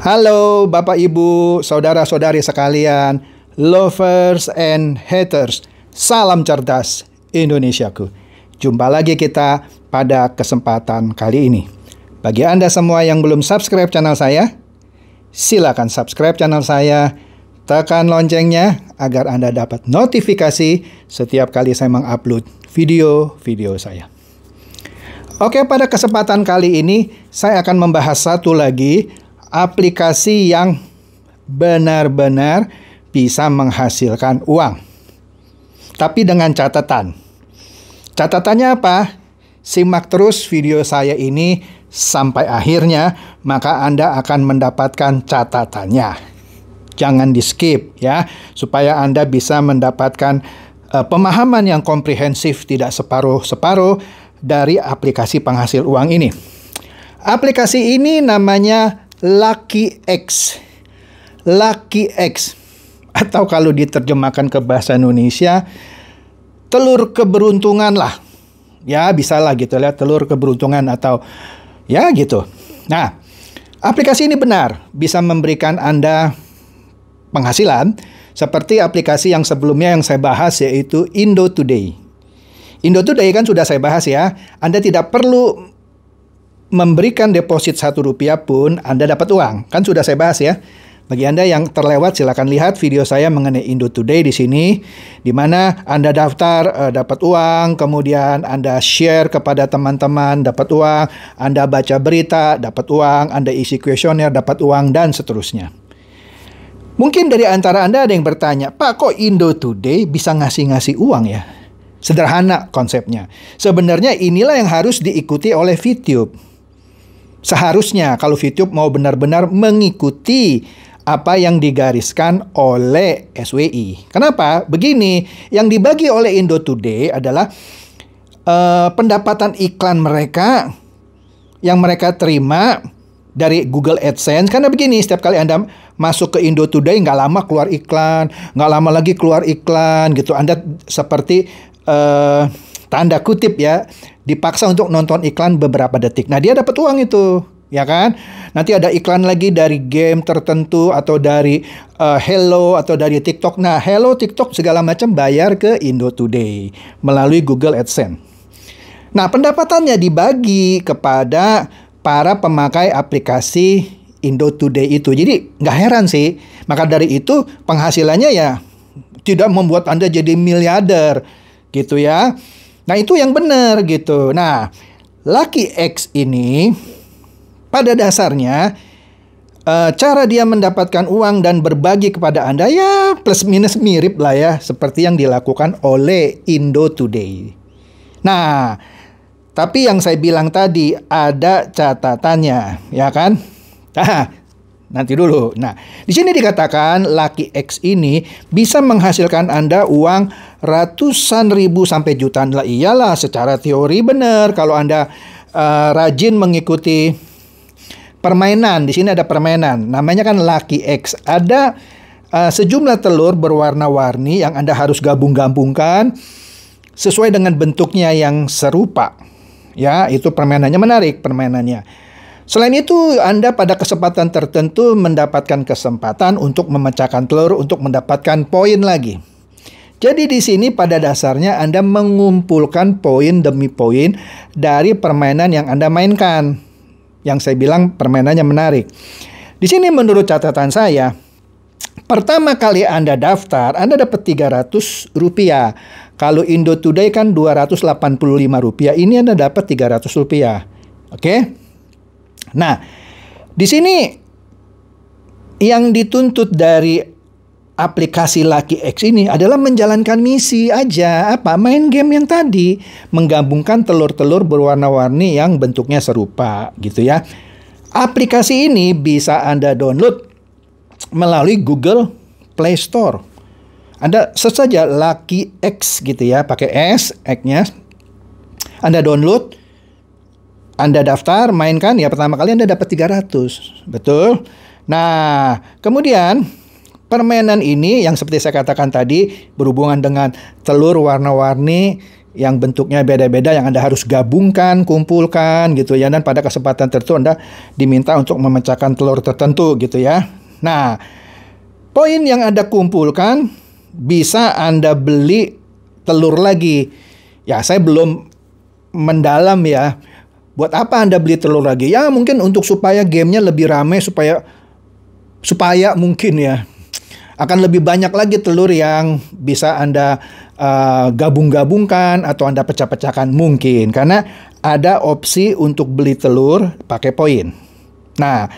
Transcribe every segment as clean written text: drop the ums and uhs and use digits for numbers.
Halo Bapak Ibu, saudara-saudari sekalian, lovers and haters. Salam cerdas Indonesiaku. Jumpa lagi kita pada kesempatan kali ini. Bagi Anda semua yang belum subscribe channel saya, silakan subscribe channel saya. Tekan loncengnya agar Anda dapat notifikasi setiap kali saya mengupload video-video saya. Oke, pada kesempatan kali ini saya akan membahas satu lagi aplikasi yang benar-benar bisa menghasilkan uang. Tapi dengan catatan. Catatannya apa? Simak terus video saya ini sampai akhirnya, maka Anda akan mendapatkan catatannya. Jangan di-skip ya, supaya Anda bisa mendapatkan pemahaman yang komprehensif, tidak separuh-separuh dari aplikasi penghasil uang ini. Aplikasi ini namanya Lucky X. Lucky X, atau kalau diterjemahkan ke bahasa Indonesia, telur keberuntungan lah. Ya, bisa lah gitu ya, telur keberuntungan atau ya gitu. Nah, aplikasi ini benar bisa memberikan Anda penghasilan seperti aplikasi yang sebelumnya yang saya bahas, yaitu Indo Today. Indo Today kan sudah saya bahas ya. Anda tidak perlu memberikan deposit Rp1 pun Anda dapat uang. Kan sudah saya bahas ya. Bagi Anda yang terlewat, silakan lihat video saya mengenai Indo Today di sini, di mana Anda daftar dapat uang, kemudian Anda share kepada teman-teman dapat uang, Anda baca berita dapat uang, Anda isi kuesioner dapat uang, dan seterusnya. Mungkin dari antara Anda ada yang bertanya, Pak, kok Indo Today bisa ngasih-ngasih uang ya? Sederhana konsepnya. Sebenarnya inilah yang harus diikuti oleh VTube. Seharusnya kalau VTube mau benar-benar mengikuti apa yang digariskan oleh SWI. Kenapa? Begini, yang dibagi oleh Indo Today adalah pendapatan iklan mereka yang mereka terima dari Google AdSense. Karena begini, setiap kali Anda masuk ke Indo Today, nggak lama keluar iklan, nggak lama lagi keluar iklan gitu. Anda seperti tanda kutip ya, dipaksa untuk nonton iklan beberapa detik. Nah, dia dapat uang itu, ya kan? Nanti ada iklan lagi dari game tertentu atau dari Hello atau dari TikTok. Nah, Hello, TikTok segala macam bayar ke Indo Today melalui Google AdSense. Nah, pendapatannya dibagi kepada para pemakai aplikasi Indo Today itu. Jadi nggak heran sih. Maka dari itu penghasilannya ya tidak membuat Anda jadi miliarder gitu ya. Nah, itu yang benar gitu. Nah, Lucky X ini pada dasarnya cara dia mendapatkan uang dan berbagi kepada Anda ya plus minus mirip lah ya, seperti yang dilakukan oleh Indo Today. Nah, tapi yang saya bilang tadi ada catatannya, ya kan? Nanti dulu. Nah, di sini dikatakan Lucky X ini bisa menghasilkan Anda uang ratusan ribu sampai jutaan. Lah iyalah, secara teori benar kalau Anda rajin mengikuti permainan. Di sini ada permainan, namanya kan Lucky X. Ada sejumlah telur berwarna-warni yang Anda harus gabung-gabungkan sesuai dengan bentuknya yang serupa. Ya, itu permainannya menarik permainannya. Selain itu, Anda pada kesempatan tertentu mendapatkan kesempatan untuk memecahkan telur untuk mendapatkan poin lagi. Jadi di sini pada dasarnya Anda mengumpulkan poin demi poin dari permainan yang Anda mainkan. Yang saya bilang permainannya menarik. Di sini menurut catatan saya, pertama kali Anda daftar, Anda dapat Rp300. Kalau Indo Today kan Rp285. Ini Anda dapat Rp300. Oke? Nah, di sini yang dituntut dari aplikasi Lucky X ini adalah menjalankan misi aja. Apa? Main game yang tadi, menggabungkan telur-telur berwarna-warni yang bentuknya serupa gitu ya. Aplikasi ini bisa Anda download melalui Google Play Store. Anda search saja Lucky X gitu ya, pakai S, X-nya. Anda download, Anda daftar, mainkan, ya pertama kali Anda dapat 300. Betul? Nah, kemudian permainan ini yang seperti saya katakan tadi berhubungan dengan telur warna-warni yang bentuknya beda-beda yang Anda harus gabungkan, kumpulkan gitu ya. Dan pada kesempatan tertentu Anda diminta untuk memecahkan telur tertentu gitu ya. Nah, poin yang Anda kumpulkan bisa Anda beli telur lagi. Ya, saya belum mendalam ya. Buat apa Anda beli telur lagi? Ya, mungkin untuk supaya gamenya lebih ramai, supaya mungkin ya akan lebih banyak lagi telur yang bisa Anda gabung-gabungkan atau Anda pecah-pecahkan mungkin. Karena ada opsi untuk beli telur pakai poin. Nah,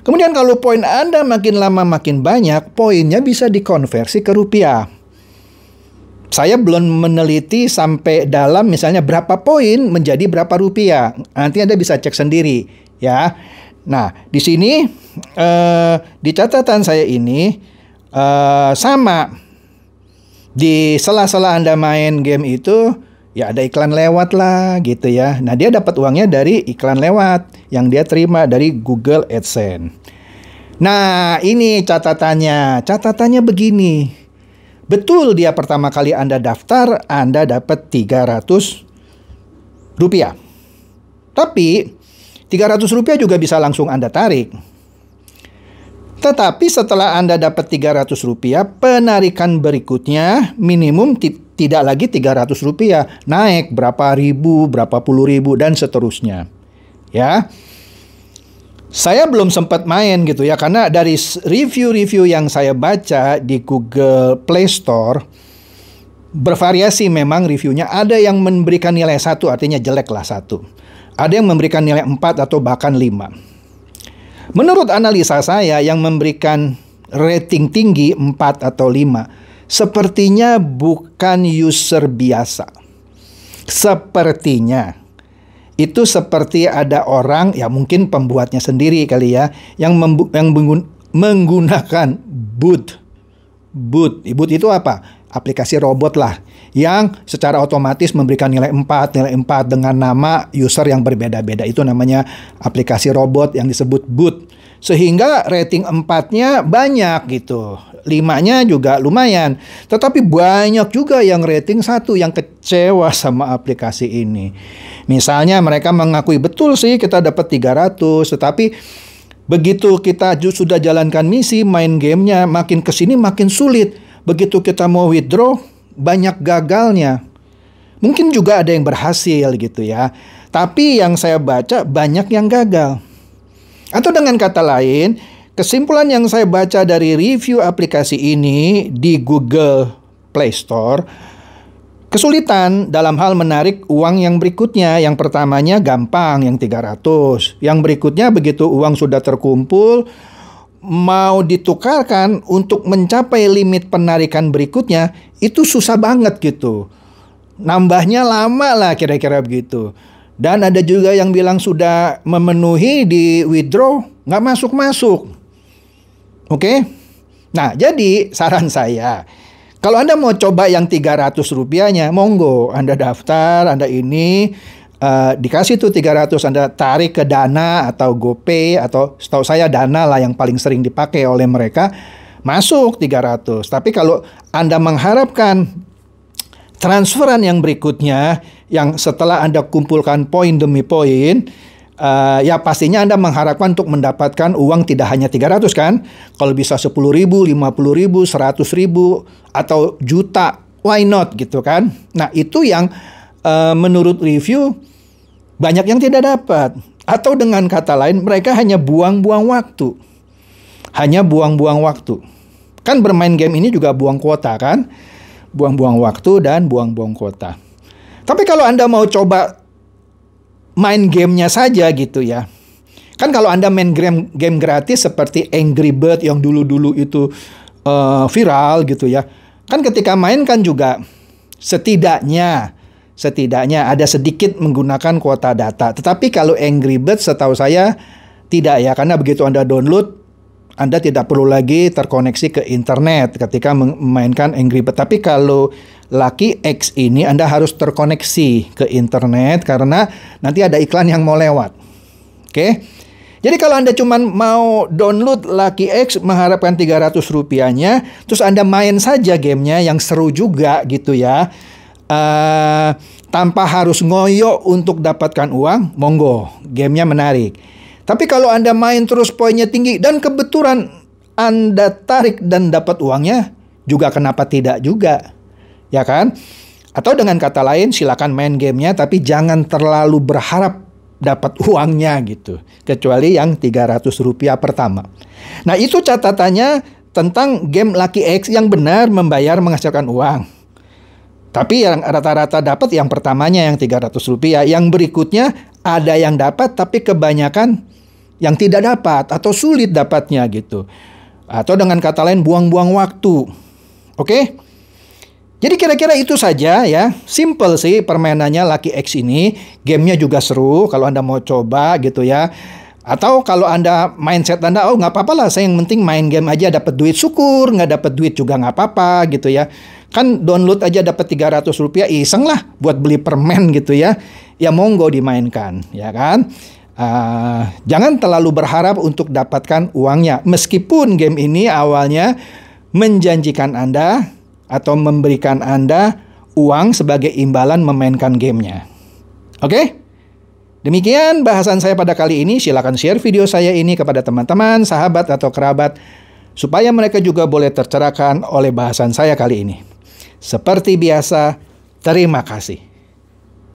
kemudian kalau poin Anda makin lama makin banyak, poinnya bisa dikonversi ke rupiah. Saya belum meneliti sampai dalam misalnya berapa poin menjadi berapa rupiah. Nanti Anda bisa cek sendiri ya. Nah, di sini di catatan saya ini sama. Di sela-sela Anda main game itu ya ada iklan lewat lah gitu ya. Nah, dia dapat uangnya dari iklan lewat yang dia terima dari Google AdSense. Nah, ini catatannya. Catatannya begini. Betul dia pertama kali Anda daftar, Anda dapat 300 rupiah. Tapi 300 rupiah juga bisa langsung Anda tarik. Tetapi setelah Anda dapat 300 rupiah, penarikan berikutnya minimum tidak lagi 300 rupiah. Naik berapa ribu, berapa puluh ribu, dan seterusnya. Ya. Saya belum sempat main gitu ya, karena dari review-review yang saya baca di Google Play Store, bervariasi memang reviewnya. Ada yang memberikan nilai 1, artinya jelek lah 1. Ada yang memberikan nilai 4 atau bahkan 5. Menurut analisa saya, yang memberikan rating tinggi 4 atau 5, sepertinya bukan user biasa. Sepertinya. Itu seperti ada orang, ya mungkin pembuatnya sendiri kali ya, yang menggunakan boot. Boot itu apa? Aplikasi robot lah, yang secara otomatis memberikan nilai 4 dengan nama user yang berbeda-beda. Itu namanya aplikasi robot yang disebut boot. Sehingga rating 4-nya banyak gitu. 5-nya juga lumayan. Tetapi banyak juga yang rating 1 yang kecewa sama aplikasi ini. Misalnya mereka mengakui betul sih kita dapat 300, tetapi begitu kita sudah jalankan misi, main gamenya makin kesini makin sulit. Begitu kita mau withdraw, banyak gagalnya. Mungkin juga ada yang berhasil gitu ya. Tapi yang saya baca banyak yang gagal. Atau dengan kata lain, kesimpulan yang saya baca dari review aplikasi ini di Google Play Store, kesulitan dalam hal menarik uang yang berikutnya. Yang pertamanya gampang, yang 300. Yang berikutnya begitu uang sudah terkumpul, mau ditukarkan untuk mencapai limit penarikan berikutnya, itu susah banget gitu. Nambahnya lama lah kira-kira begitu. Dan ada juga yang bilang sudah memenuhi di withdraw, nggak masuk-masuk. Oke? Nah, jadi saran saya, kalau Anda mau coba yang 300 rupiahnya, monggo. Anda daftar, Anda ini dikasih tuh 300, Anda tarik ke Dana atau GoPay, atau setahu saya Dana lah yang paling sering dipakai oleh mereka, masuk 300. Tapi kalau Anda mengharapkan transferan yang berikutnya, yang setelah Anda kumpulkan poin demi poin, ya pastinya Anda mengharapkan untuk mendapatkan uang tidak hanya 300 kan? Kalau bisa 10.000, 50.000, 100.000, atau juta, why not gitu kan? Nah, itu yang menurut review banyak yang tidak dapat. Atau dengan kata lain, mereka hanya buang-buang waktu. Hanya buang-buang waktu. Kan bermain game ini juga buang kuota kan? Buang-buang waktu dan buang-buang kuota. Tapi kalau Anda mau coba main gamenya saja gitu ya. Kan kalau Anda main game gratis seperti Angry Bird yang dulu-dulu itu viral gitu ya. Kan ketika main kan juga setidaknya ada sedikit menggunakan kuota data. Tetapi kalau Angry Bird setahu saya tidak ya. Karena begitu Anda download, Anda tidak perlu lagi terkoneksi ke internet ketika memainkan Angry Bird. Tapi kalau Lucky X ini Anda harus terkoneksi ke internet karena nanti ada iklan yang mau lewat. Oke. Jadi kalau Anda cuma mau download Lucky X mengharapkan 300 rupiahnya, terus Anda main saja gamenya yang seru juga gitu ya. tanpa harus ngoyo untuk dapatkan uang, monggo, gamenya menarik. Tapi kalau Anda main terus poinnya tinggi dan kebetulan Anda tarik dan dapat uangnya, juga kenapa tidak juga, ya kan? Atau dengan kata lain, silakan main gamenya tapi jangan terlalu berharap dapat uangnya gitu. Kecuali yang Rp300 pertama. Nah, itu catatannya tentang game Lucky X yang benar membayar menghasilkan uang. Tapi yang rata-rata dapat yang pertamanya yang Rp300. Yang berikutnya ada yang dapat tapi kebanyakan yang tidak dapat atau sulit dapatnya gitu. Atau dengan kata lain buang-buang waktu. Oke? Jadi kira-kira itu saja ya. Simple sih permainannya Lucky X ini. Gamenya juga seru kalau Anda mau coba gitu ya. Atau kalau Anda mindset Anda, oh nggak apa-apa lah, saya yang penting main game aja dapat duit, syukur. Nggak dapat duit juga nggak apa-apa gitu ya. Kan download aja dapat Rp300, iseng lah buat beli permen gitu ya. Ya monggo dimainkan, ya kan. Jangan terlalu berharap untuk dapatkan uangnya. Meskipun game ini awalnya menjanjikan Anda atau memberikan Anda uang sebagai imbalan memainkan gamenya. Oke? Demikian bahasan saya pada kali ini. Silakan share video saya ini kepada teman-teman, sahabat, atau kerabat, supaya mereka juga boleh tercerahkan oleh bahasan saya kali ini. Seperti biasa, terima kasih.